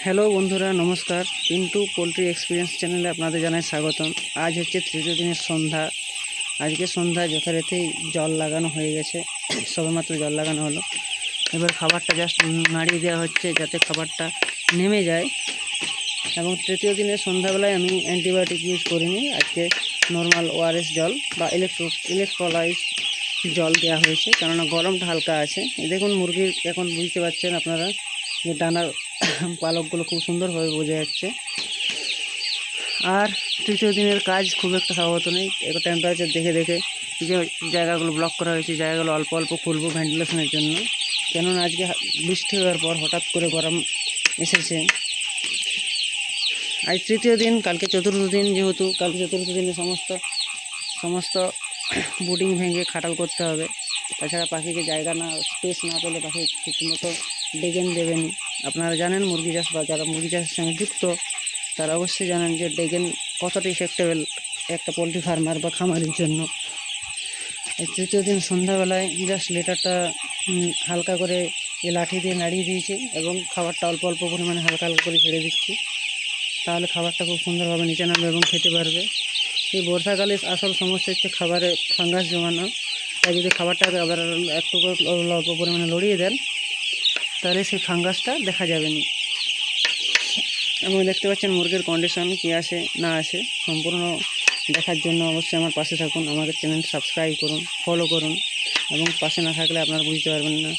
Hello বন্ধুরা, নমস্কার। Pintu poultry experience চ্যানেলে আপনাদের জানাই স্বাগতম। আজ হচ্ছে তৃতীয় দিনের সন্ধ্যা। আজকে সন্ধ্যায় যথারীতি জল লাগানো হয়ে গেছে, সবেমাত্র জল লাগানো হলো। এবার খাবারটা জাস্ট নাড়িয়ে দেওয়া হচ্ছে যাতে খাবারটা নেমে যায়। এবং তৃতীয় দিনের সন্ধ্যাবেলায় আমি অ্যান্টিবায়োটিক ইউজ করিনি। আজকে নর্মাল ওআরএস জল বা ইলেকট্রোলাইজ জল দেওয়া হয়েছে, কেননা গরমটা হালকা আছে। দেখুন মুরগির এখন বুঝতে পারছেন আপনারা যে ডানার পালকগুলো খুব সুন্দরভাবে বোঝা যাচ্ছে। আর তৃতীয় দিনের কাজ খুব একটা স্বাগত নেই। একটু টেম্পারেচার দেখে দেখে যে জায়গাগুলো ব্লক করা হয়েছে জায়গাগুলো অল্প অল্প খুলবো ভেন্টিলেশনের জন্য, কেননা আজকে বৃষ্টি হওয়ার পর হঠাৎ করে গরম এসেছে। আজ তৃতীয় দিন, কালকে চতুর্থ দিন, যেহেতু কালকে চতুর্থ দিনে সমস্ত বুডিং ভেঙে খাটাল করতে হবে। তাছাড়া পাখিকে জায়গা না, স্পেস না পেলে পাখি ঠিকমতো ডেগেন দেবেনি। আপনারা জানেন মুরগি চাষ বা যারা মুরগি চাষের সঙ্গে যুক্ত তারা অবশ্যই জানেন যে ডেগেন কতটা ইফেক্টেবল একটা পোলট্রি ফার্মার বা খামারের জন্য। এই তৃতীয় দিন সন্ধ্যাবেলায় জাস্ট লিটারটা হালকা করে এই লাঠি দিয়ে নাড়িয়ে দিয়েছি এবং খাবারটা অল্প অল্প পরিমাণে হালকা হালকা করে ছেড়ে দিচ্ছি। তাহলে খাবারটা খুব সুন্দরভাবে নিচে নামবে এবং খেতে পারবে। এই বর্ষাকালে আসল সমস্যা হচ্ছে খাবারে ফাঙ্গাস জমানো। তাই যদি খাবারটাকে আবার একটু অল্প পরিমাণে লড়িয়ে দেন তাহলে সেই ফাঙ্গাসটা দেখা যাবে না। এবং দেখতে পাচ্ছেন মুরগির কন্ডিশন কী আসে না আসে, সম্পূর্ণ দেখার জন্য অবশ্যই আমার পাশে থাকুন। আমাদের চ্যানেল সাবস্ক্রাইব করুন, ফলো করুন, এবং পাশে না থাকলে আপনারা বুঝতে পারবেন না।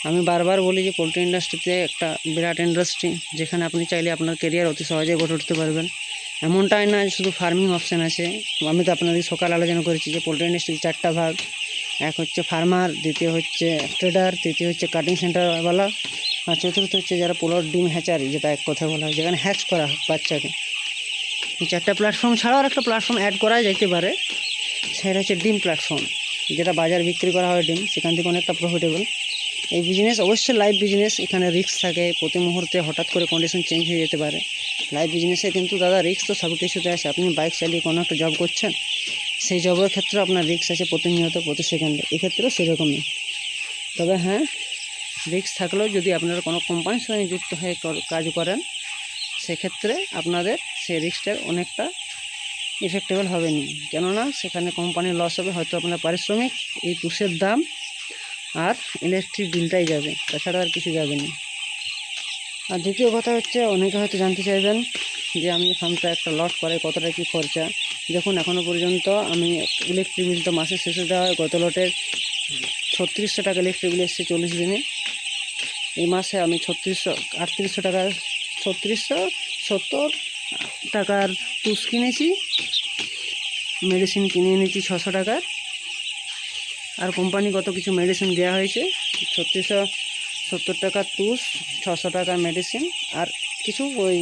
আমি বারবার বলি যে পোলট্রি ইন্ডাস্ট্রিতে একটা বিরাট ইন্ডাস্ট্রি, যেখানে আপনি চাইলে আপনার কেরিয়ার অতি সহজে গড়ে উঠতে পারবেন। এমনটাই না শুধু ফার্মিং অপশান আছে। আমি তো আপনাদের সকাল আলোচনা করেছি যে পোলট্রি ইন্ডাস্ট্রির চারটা ভাগ। এক হচ্ছে ফার্মার, দ্বিতীয় হচ্ছে ট্রেডার, তৃতীয় হচ্ছে কাটিং সেন্টারওয়ালা, আর চতুর্থ হচ্ছে যারা পোলর ডিম হ্যাচারি, যেটা এক কথা বলা হয়, যেখানে হ্যাচ করা হয় বাচ্চাকে। এই চারটা প্ল্যাটফর্ম ছাড়াও আর একটা প্ল্যাটফর্ম অ্যাড করা যেতে পারে, সেটা হচ্ছে ডিম প্ল্যাটফর্ম, যেটা বাজার বিক্রি করা হয় ডিম, সেখান থেকে অনেকটা প্রফিটেবল। এই বিজনেস অবশ্যই লাইভ বিজনেস, এখানে রিস্ক থাকে। প্রতি মুহূর্তে হঠাৎ করে কন্ডিশন চেঞ্জ হয়ে যেতে পারে। লাইভ বিজনেসে কিন্তু দাদা রিস্ক তো সব কিছুতে আছে। আপনি বাইক চালিয়ে কোনো একটা জব করছেন, সেই জবের ক্ষেত্রে আপনার রিস্ক আছে প্রতিনিয়ত, প্রতি সেকেন্ডে। এক্ষেত্রেও সেরকমই। তবে হ্যাঁ, রিস্ক থাকলেও যদি আপনারা কোনো কোম্পানির সঙ্গে যুক্ত হয়ে কাজ করেন, সেক্ষেত্রে আপনাদের সেই রিস্কটা অনেকটা ইফেক্টেবল হবে না, কেননা সেখানে কোম্পানির লস হবে। হয়তো আপনার পারিশ্রমিক, এই তুষের দাম আর ইলেকট্রিক বিলটাই যাবে, তাছাড়া আর কিছু যাবে না। আর দ্বিতীয় কথা হচ্ছে, অনেকে হয়তো জানতে চাইবেন যে আমি ফার্মটা একটা লট করে কতটা কী খরচা। দেখুন এখনও পর্যন্ত আমি ইলেকট্রিক বিল তো মাসের শেষে দেওয়া হয়। গত লটের 3600 টাকা ইলেকট্রিক বিল এসেছে 40 দিনে। এই মাসে আমি 3800 টাকার 3670 টাকার টুস কিনেছি, মেডিসিন কিনে এনেছি 600 টাকার, আর কোম্পানিগত কিছু মেডিসিন দেওয়া হয়েছে। 3670 টাকার টুস, 600 টাকার মেডিসিন, আর কিছু ওই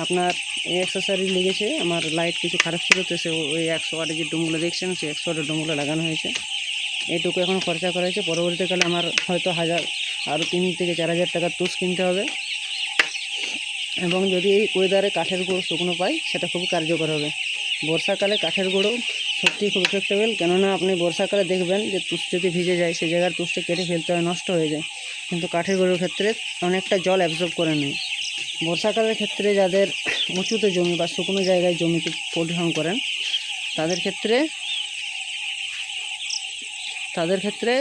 আপনার অ্যাক্সেসরি লেগেছে। আমার লাইট কিছু খারাপ ছিল, তো সে ওই 100 ওয়াটের যে ডুমগুলো দেখছেন, সেই 100 ওয়াটের ডুমগুলো লাগানো হয়েছে। এইটুকু এখন খরচা করা হয়েছে। পরবর্তীকালে আমার হয়তো আরও 3 থেকে 4000 টাকার টুস কিনতে হবে। এবং যদি এই ওয়েদারে কাঠের গুঁড়ো শুকনো পাই, সেটা খুব কার্যকর হবে। বর্ষাকালে কাঠের গুঁড়ো সত্যিই খুব ইফেক্টেবল, কেননা আপনি বর্ষাকালে দেখবেন যে তুষ যদি ভিজে যায়, সেই জায়গার তুষটা কেটে ফেলতে হয়, নষ্ট হয়ে যায়। কিন্তু কাঠের গুঁড়োর ক্ষেত্রে অনেকটা জল অ্যাবজর্ব করে নেয়। বর্ষাকালের ক্ষেত্রে যাদের উঁচুতে জমি বা শুকনো জায়গায় জমিতে পোলট্রি ফার্ম করেন, তাদের ক্ষেত্রে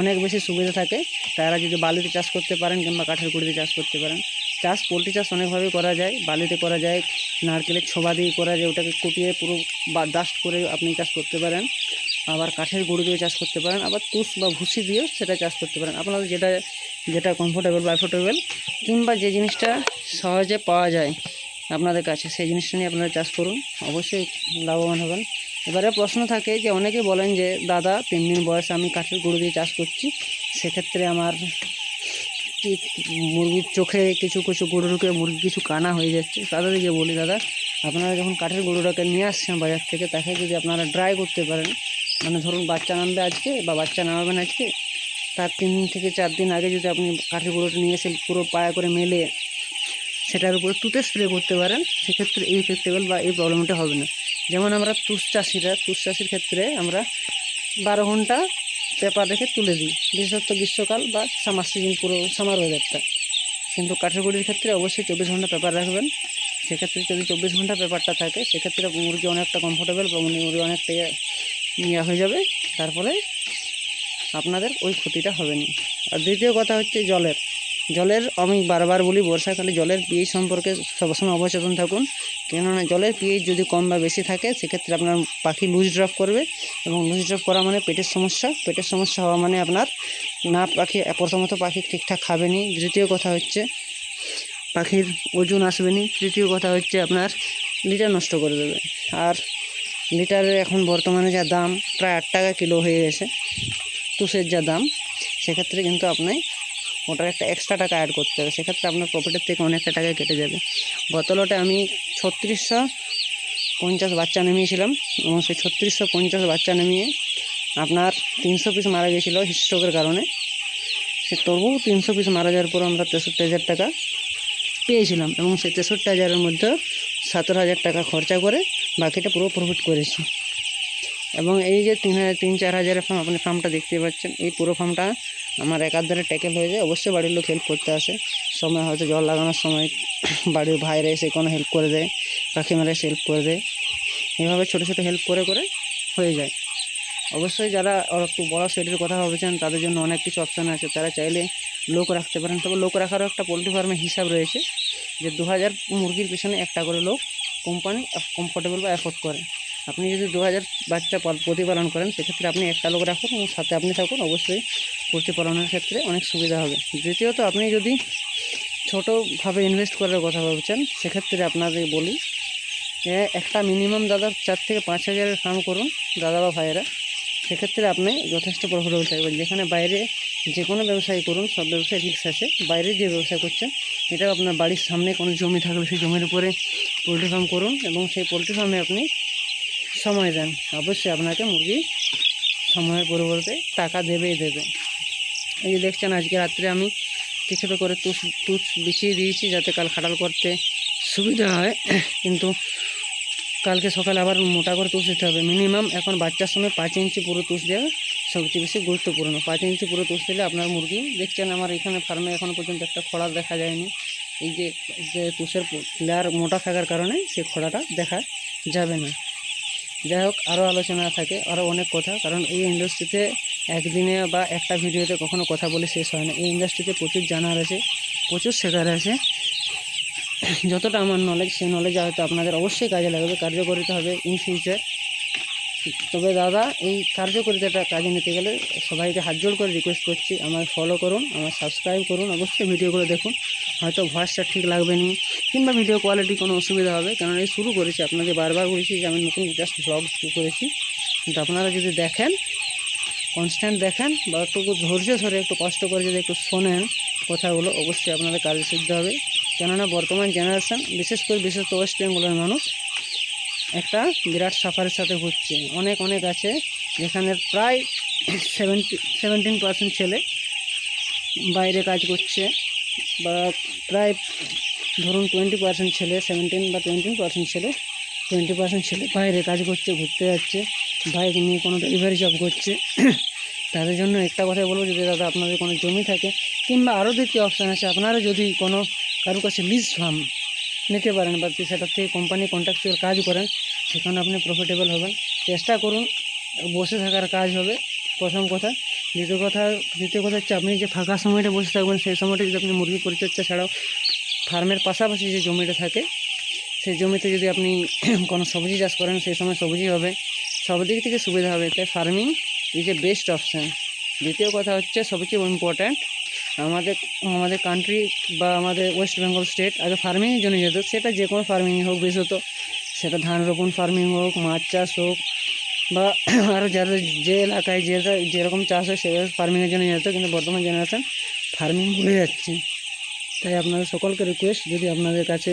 অনেক বেশি সুবিধা থাকে। তারা যদি বালিতে চাষ করতে পারেন কিংবা কাঠের গুঁড়িতে চাষ করতে পারেন। পোলট্রি চাষ অনেকভাবেই করা যায়। বালিতে করা যায়, নারকেলের ছোবা দিয়ে করা যায়, ওটাকে কুটিয়ে পুরো বা ডাস্ট করে আপনি চাষ করতে পারেন। আবার কাঠের গুঁড়ি দিয়ে চাষ করতে পারেন, আবার তুষ বা ভুসি দিয়েও সেটা চাষ করতে পারেন। আপনাদের যেটা কমফোর্টেবল বা অ্যাফোর্ডেবল, কিংবা যে জিনিসটা সহজে পাওয়া যায় আপনাদের কাছে, সেই জিনিসটা নিয়ে আপনারা চাষ করুন, অবশ্যই লাভবান হবেন। এবারে প্রশ্ন থাকে যে অনেকেই বলেন যে দাদা 3 দিন বয়সে আমি কাঠের গুঁড়ো দিয়ে চাষ করছি, সেক্ষেত্রে আমার কি মুরগির চোখে কিছু কিছু গুঁড়ো ঢুকে মুরগি কিছু কানা হয়ে যাচ্ছে। তাদেরকে বলি, দাদা আপনারা যখন কাঠের গুঁড়োটাকে নিয়ে আসছেন বাজার থেকে, তাকে যদি আপনারা ড্রাই করতে পারেন, মানে ধরুন বাচ্চা নামবে আজকে বা বাচ্চা নামাবেন আজকে, তার 3 থেকে 4 দিন আগে যদি আপনি কাঠের গুঁড়োটা নিয়ে এসে পুরো পায়া করে মেলে সেটার উপরে তুতে স্প্রে করতে পারেন, সেক্ষেত্রে এই ইফেক্টেবল বা এই প্রবলেমটা হবে না। যেমন আমরা তুষ চাষির ক্ষেত্রে আমরা 12 ঘন্টা পেপার রেখে তুলে দিই, বিশেষত গ্রীষ্মকাল বা সামার সিজন, পুরো সামার ওয়েদারটা। কিন্তু কাঠেরগুড়ির ক্ষেত্রে অবশ্যই 24 ঘন্টা পেপার রাখবেন। সেক্ষেত্রে যদি 24 ঘন্টা পেপারটা থাকে সেক্ষেত্রে মুরগি অনেকটা কমফোর্টেবল বা মুরগি অনেকটা ইয়ে হয়ে যাবে, তারপরে আপনাদের ওই ক্ষতিটা হবে না। আর দ্বিতীয় কথা হচ্ছে জলের আমি বারবার বলি বর্ষাকালে জলের পিএইচ সম্পর্কে সবসময় অবচেতন থাকুন। কেননা জলের পিএইচ যদি কম বা বেশি থাকে সেক্ষেত্রে আপনার পাখি লুজ ড্রপ করবে, এবং লুজ ড্রপ করা মানে পেটের সমস্যা হওয়া মানে আপনার না পাখি প্রথমত পাখি ঠিকঠাক খাবে নি, দ্বিতীয় কথা হচ্ছে পাখির ওজন আসবে নি, তৃতীয় কথা হচ্ছে আপনার লিটার নষ্ট করে দেবে। আর লিটারের এখন বর্তমানে যা দাম প্রায় 8 টাকা কিলো হয়ে গেছে তুষের যা দাম, সেক্ষেত্রে কিন্তু আপনি ওটার একটা এক্সট্রা টাকা অ্যাড করতে হবে, সেক্ষেত্রে আপনার প্রফিটের থেকে অনেকটা টাকা কেটে যাবে। গত লটে আমি 3650 বাচ্চা নেমিয়েছিলাম, এবং সেই 3650 বাচ্চা নেমিয়ে আপনার 300 পিস মারা গিয়েছিলো হিটস্ট্রোকের কারণে। সে তবু 300 পিস মারা যাওয়ার পর আমরা 63,000 টাকা পেয়েছিলাম, এবং সেই 63,000-এর মধ্যে 17,000 টাকা খরচা করে বাকিটা পুরো প্রফিট করেছি। এবং এই যে 3-4 হাজারের ফার্ম, আপনি ফার্মটা দেখতে পাচ্ছেন, এই পুরো ফার্মটা আমার একার দ্বারা ট্যাকেল হয়ে যায়। অবশ্যই বাড়ির লোক হেল্প করতে আসে, সময় হয়তো জল লাগানোর সময় বাড়ির ভাইরা এসে কোনো হেল্প করে দেয়, কাকিমারা এসে হেল্প করে দেয়, এইভাবে ছোটো ছোটো হেল্প করে হয়ে যায়। অবশ্যই যারা একটু বড় সেটের কথা ভাবছেন তাদের জন্য অনেক কিছু অপশান আছে, তারা চাইলে লোক রাখতে পারেন। তবে লোক রাখারও একটা পোলট্রি ফার্মের হিসাব রয়েছে যে 2000 মুরগির পিছনে একটা করে লোক কোম্পানি কমফোর্টেবল বা অ্যাফোর্ড করে। আপনি যদি 2000 বাচ্চা প্রতিপালন করেন সেক্ষেত্রে আপনি একটা লোক রাখুন এবং সাথে আপনি থাকুন, অবশ্যই প্রতিপালনের ক্ষেত্রে অনেক সুবিধা হবে। দ্বিতীয়ত আপনি যদি ছোটোভাবে ইনভেস্ট করার কথা ভাবছেন সেক্ষেত্রে আপনাদের বলি যে একটা মিনিমাম দাদা 4 থেকে 5 হাজারের ফার্ম করুন দাদা বা ভাইয়েরা, সেক্ষেত্রে আপনি যথেষ্ট প্রফিটেবল থাকবেন। যেখানে বাইরে যে কোনো ব্যবসায় করুন সব ব্যবসায় রিস্ক আছে, বাইরে যে ব্যবসা করছেন এটাও আপনার বাড়ির সামনে কোনো জমি থাকলে সেই জমির উপরে পোলট্রি ফার্ম করুন, এবং সেই পোলট্রি ফার্মে আপনি সময় দেন, অবশ্যই আপনাকে মুরগি সময়ের পরিবর্তে টাকা দেবেই দেবে। এই যে দেখছেন আজকে রাত্রে আমি কিছুটা করে তুষ বিছিয়ে দিয়েছি যাতে কাল খাটাল করতে সুবিধা হয়, কিন্তু কালকে সকালে আবার মোটা করে তুষ দিতে হবে। মিনিমাম এখন বাচ্চার সময় 5 ইঞ্চি পুরো তুষ দেওয়া সবচেয়ে বেশি গুরুত্বপূর্ণ। 5 ইঞ্চি পুরো তুষ দিলে আপনার মুরগি, দেখছেন আমার এখানে ফার্মে এখনও পর্যন্ত একটা খোড়া দেখা যায়নি, এই যে তুষের লেয়ার মোটা থাকার কারণে সেই খোড়াটা দেখা যাবে না। যাই হোক, আরও আলোচনা থাকে, আরও অনেক কথা, কারণ এই ইন্ডাস্ট্রিতে একদিনে বা একটা ভিডিওতে কখনো কথা বলে শেষ হয় না। এই ইন্ডাস্ট্রিতে প্রচুর জানার আছে, প্রচুর শেখার আছে। যতটা আমার নলেজ, সেই নলেজ হয়তো আপনাদের অবশ্যই কাজে লাগবে, কার্যকরিতা হবে ইন ফিউচার। তবে দাদা এই কার্যকরিতাটা কাজে নিতে গেলে সবাইকে হাত জোড় করে রিকোয়েস্ট করছি, আমার ফলো করুন, আমার সাবস্ক্রাইব করুন, অবশ্যই ভিডিওগুলো দেখুন। হয়তো ভয়েসটা ঠিক লাগবে না কিংবা ভিডিও কোয়ালিটি কোনো অসুবিধা হবে, কারণ এই শুরু করেছি, আপনাকে বারবার বলেছি যে আমি নতুন জাস্ট ব্লগ শুরু করেছি। কিন্তু আপনারা যদি দেখেন, কনস্ট্যান্ট দেখেন, বা একটু ধৈর্য ধরে একটু কষ্ট করে যদি একটু শোনেন কথাগুলো, অবশ্যই আপনাদের কাজে সিদ্ধ হবে। কেননা বর্তমান জেনারেশান বিশেষ ওয়েস্ট বেঙ্গলের মানুষ একটা বিরাট সাফারের সাথে ঘুরছে। অনেক আছে যেখানে প্রায় 17% ছেলে বাইরে কাজ করছে, বা প্রায় ধরুন 20% ছেলে, 17 বা 20% ছেলে, 20% ছেলে বাইরে কাজ করছে, ঘুরতে যাচ্ছে, বাইক নিয়ে কোনো ডেলিভারি জব করছে। তাদের জন্য একটা কথাই বলবো, যদি দাদা আপনাদের কোনো জমি থাকে কিংবা আরও দ্বিতীয় অপশান আছে, আপনারা যদি কোনো কারোর কাছে লিজ ফার্ম নিতে পারেন বা সেটার থেকে কোম্পানি কন্ট্রাকচুয়াল কাজ করেন, সেখানে আপনি প্রফিটেবল হবেন। চেষ্টা করুন, বসে থাকার কাজ হবে প্রথম কথা। দ্বিতীয় কথা হচ্ছে আপনি যে ফাঁকা সময়টা বসে থাকবেন সেই সময়টা যদি আপনি মুরগি পরিচর্যা ছাড়াও ফার্মের পাশাপাশি যে জমিটা থাকে সেই জমিতে যদি আপনি কোনো সবজি চাষ করেন সেই সময় সবজি হবে, সব দিক থেকে সুবিধা হবে। তাই farming is a best option. দ্বিতীয় কথা হচ্ছে সবচেয়ে ইম্পর্ট্যান্ট, আমাদের কান্ট্রি বা আমাদের ওয়েস্ট বেঙ্গল স্টেট আগে ফার্মিংয়ের জন্য যেত, সেটা যে কোনো ফার্মিং হোক, বিশেষত সেটা ধান রোপণ ফার্মিং হোক, মাছ চাষ হোক, বা আরও যাদের যে এলাকায় যেরকম চাষ হয় সেভাবে ফার্মিংয়ের জন্য যেত। কিন্তু বর্তমান জেনারেশান ফার্মিং ভুলে যাচ্ছে। তাই আপনাদের সকলকে রিকোয়েস্ট, যদি আপনাদের কাছে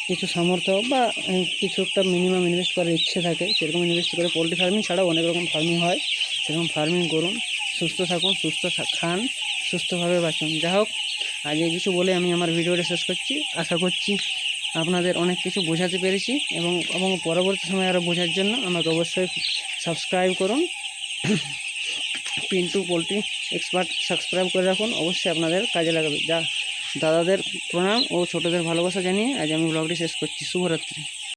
কিছু সামর্থ্য বা কিছু একটা মিনিমাম ইনভেস্ট করার ইচ্ছে থাকে, সেরকম ইনভেস্ট করে পোলট্রি ফার্মিং ছাড়াও অনেক রকম ফার্মিং হয়, সেরকম ফার্মিং করুন। সুস্থ থাকুন, সুস্থ খান, সুস্থভাবে বাঁচুন। যা হোক, আজ এই কিছু বলে আমি আমার ভিডিওটা শেষ করছি। আশা করছি আপনাদের অনেক কিছু বোঝাতে পেরেছি, এবং পরবর্তী সময় আরও বোঝার জন্য আমাকে অবশ্যই সাবস্ক্রাইব করুন। পিন্টু পোলট্রি এক্সপার্ট সাবস্ক্রাইব করে রাখুন, অবশ্যই আপনাদের কাজে লাগবে। দাদাদের প্রণাম ও ছোটদের ভালোবাসা জানিয়ে আজ আমি ব্লগটি শেষ করছি। শুভরাত্রি।